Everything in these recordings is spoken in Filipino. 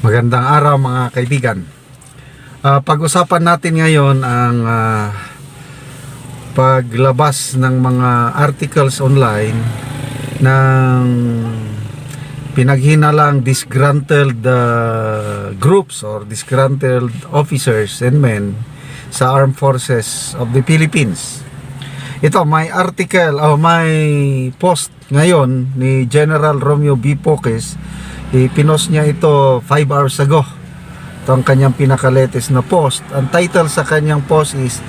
Magandang araw mga kaibigan. Pag-usapan natin ngayon ang paglabas ng mga articles online ng pinaghinalang disgruntled groups or disgruntled officers and men sa Armed Forces of the Philippines. Ito, may article o may post ngayon ni General Romeo B. Poques. Pinost niya ito 5 hours ago. Ito ang kanyang pinaka-latest na post. Ang title sa kanyang post is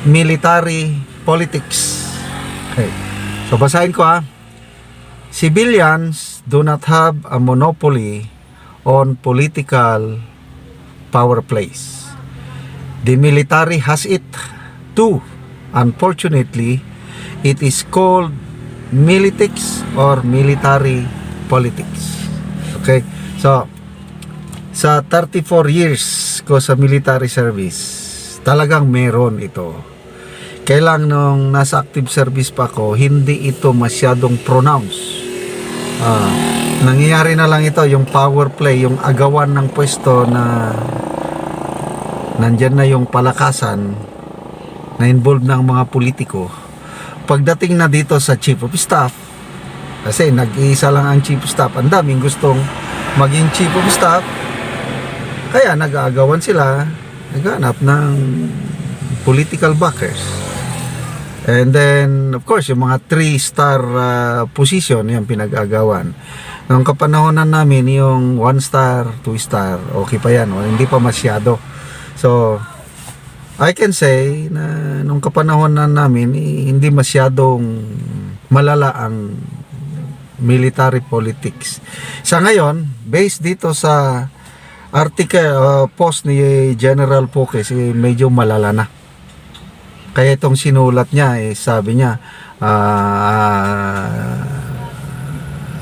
Military Politics. Okay. So basahin ko ha. Civilians do not have a monopoly on political power plays. The military has it too. Unfortunately, it is called militics or military politics. Okay, so sa 34 years ko sa military service, talagang meron ito. Kailang nung nasa active service pa ko, hindi ito masyadong pronounced. Nangyayari na lang ito, yung power play, yung agawan ng pwesto na nandyan na yung palakasan na involved ng mga politiko. Pagdating na dito sa Chief of Staff, kasi nag-iisa lang ang Chief of Staff, ang daming gustong maging Chief of Staff, kaya nag-aagawan sila, naghanap ng political backers. And then of course yung mga 3-star position yung pinag-aagawan. Noong kapanahonan namin yung 1-star, 2-star, okay pa yan, hindi pa masyado. So I can say na nung kapanahonan namin hindi masyadong malala ang military politics. Sa ngayon, based dito sa article post ni General Poques, medyo malala na. Kaya itong sinulat niya, sabi niya,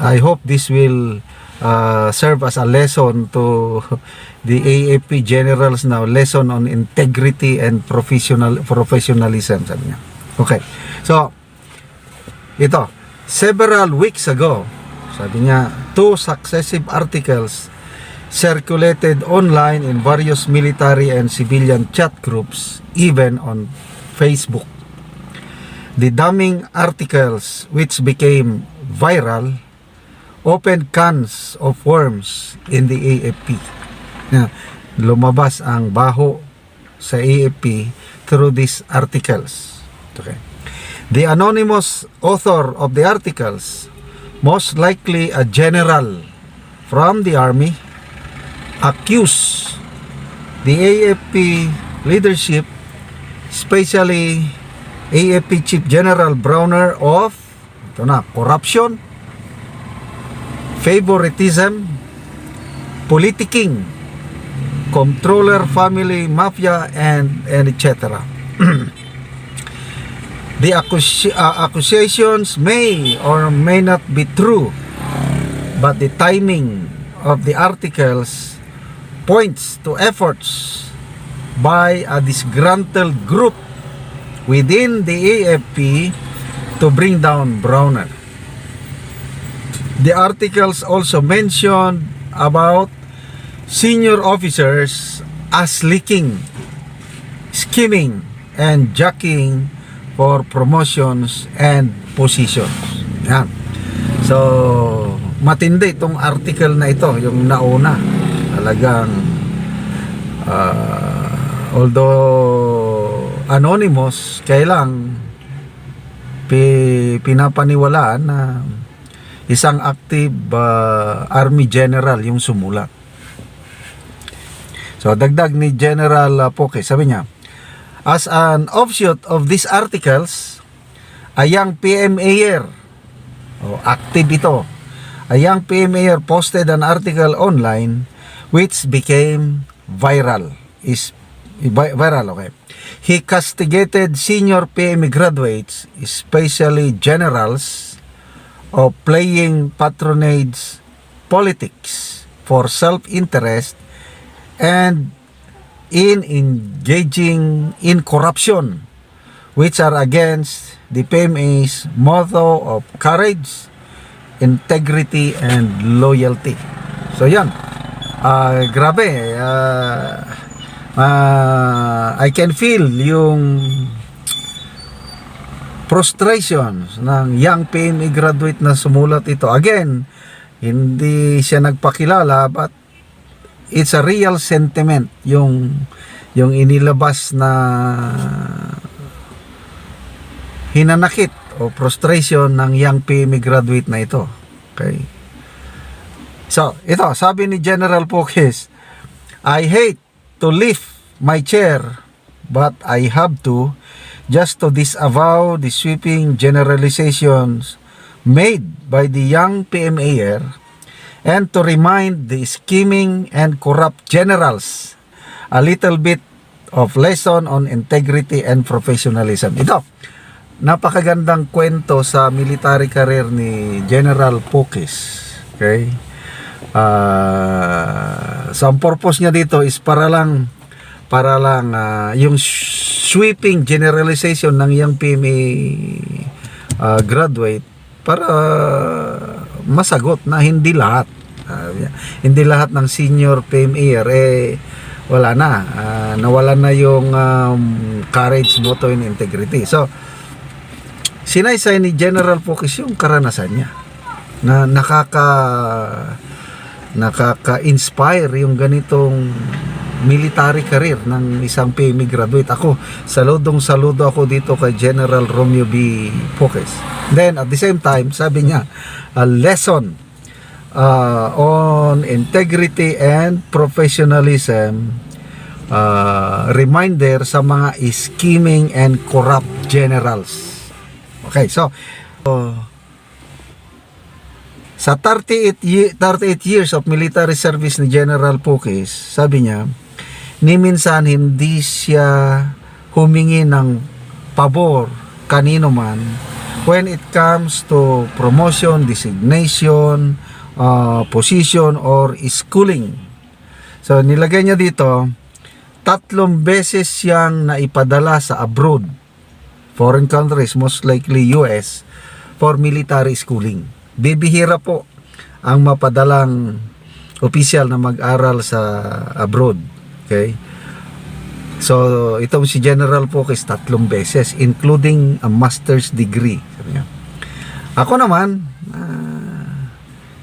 I hope this will serve as a lesson to the AFP generals now, lesson on integrity and professionalism, sabi niya. Okay, so ito, several weeks ago, sabi niya, 2 successive articles circulated online in various military and civilian chat groups, even on Facebook. The damning articles, which became viral, opened cans of worms in the AFP. Lumabas ang baho sa AFP through these articles. Okay. The anonymous author of the articles, most likely a general from the army, accused the AFP leadership, especially AFP Chief General Browner, of corruption, favoritism, politicking, controller family mafia, and etc. The accusations may or may not be true, but the timing of the articles points to efforts by a disgruntled group within the AFP to bring down Browner. The articles also mentioned about senior officers as leaking, scheming, and jockeying for promotions and positions. Yan. So, matindi itong article na ito, yung nauna. Talagang, although anonymous, kailang pinapaniwalaan na isang active army general yung sumulat. So, dagdag ni General Poques, sabi niya, as an offshoot of these articles, a young PMAer, active ito, a young PMAer posted an article online which became viral. Okay. He castigated senior PMA graduates, especially generals, of playing patronage politics for self-interest and in engaging in corruption, which are against the PMA's motto of courage, integrity, and loyalty. So yan. Grabe, I can feel yung frustration ng young PMA graduate na sumulat ito. Again, hindi siya nagpakilala, but it's a real sentiment yung inilabas na hinanakit o frustration ng young PMA graduate na ito. Okay. So, ito, sabi ni General Pokes, I hate to lift my chair, but I have to, just to disavow the sweeping generalizations made by the young PMAer and to remind the scheming and corrupt generals a little bit of lesson on integrity and professionalism. Ito, napakagandang kwento sa military career ni General Pokes. Okay? So ang purpose niya dito is para lang yung sweeping generalization ng young PMA graduate para masagot na hindi lahat ng senior PMA wala na, nawalan na yung courage, motto, and integrity. So sinaysay ni General Pokes yung karanasan niya na nakaka-inspire yung ganitong military career ng isang PMA graduate. Ako, saludo ako dito kay General Romeo B. Pokes. Then, at the same time, sabi niya, a lesson on integrity and professionalism, reminder sa mga scheming and corrupt generals. Okay, so, sa 38 years of military service ni General Pokes, sabi niya, ni minsan hindi siya humingi ng pabor kanino man when it comes to promotion, designation, position, or schooling. So nilagay niya dito, 3 beses siyang naipadala sa abroad, foreign countries, most likely US, for military schooling. Bibihira po ang mapadalang opisyal na mag-aral sa abroad. Okay? So, itong si General Pokes 3 beses, including a master's degree. Sabi niya. Ako naman,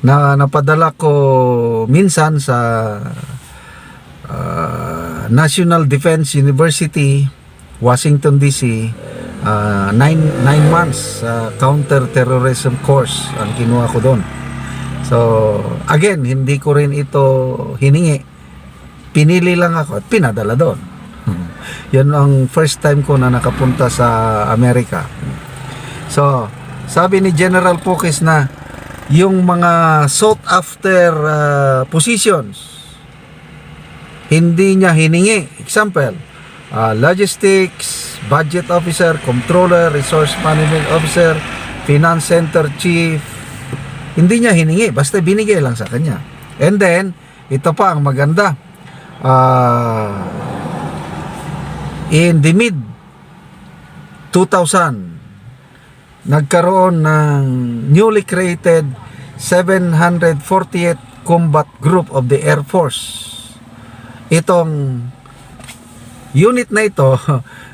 napadala ko minsan sa National Defense University, Washington DC, 9 months counter-terrorism course ang kinuha ko doon. So, again, hindi ko rin ito hiningi. Pinili lang ako at pinadala doon. Yan ang first time ko na nakapunta sa Amerika. So, sabi ni General Pokes na yung mga sought after positions, hindi niya hiningi. Example, logistics, budget officer, controller, resource management officer, finance center chief. Hindi niya hiningi, basta binigay lang sa kanya. And then, ito pa ang maganda. In the mid 2000, nagkaroon ng newly created 748th Combat Group of the Air Force. Itong unit na ito,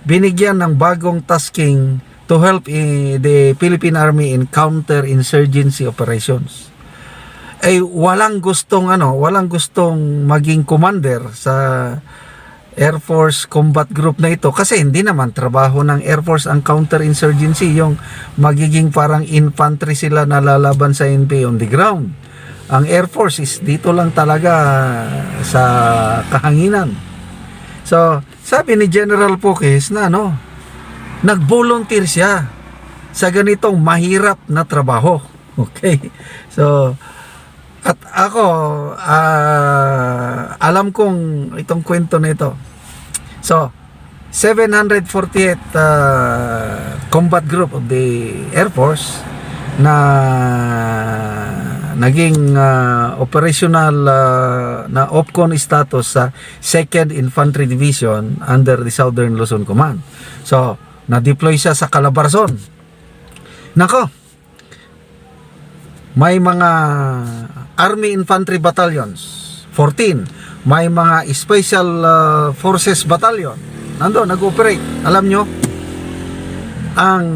binigyan ng bagong tasking to help the Philippine Army in counter-insurgency operations. Walang gustong maging commander sa Air Force Combat Group na ito kasi hindi naman trabaho ng Air Force ang counter-insurgency, yung magiging parang infantry sila na lalaban sa NPA on the ground. Ang Air Force is dito lang talaga sa kahanginan. So, sabi ni General Pokes na nag-volunteer siya sa ganitong mahirap na trabaho. Okay? So, at ako, alam kong itong kwento na ito. So, 748th Combat Group of the Air Force na naging operational na OPCON status sa 2nd Infantry Division under the Southern Luzon Command. So, na-deploy siya sa Calabarzon. Nako, may mga Army Infantry Battalions, 14. May mga Special Forces Battalion. Nandun, nag-operate. Alam nyo, ang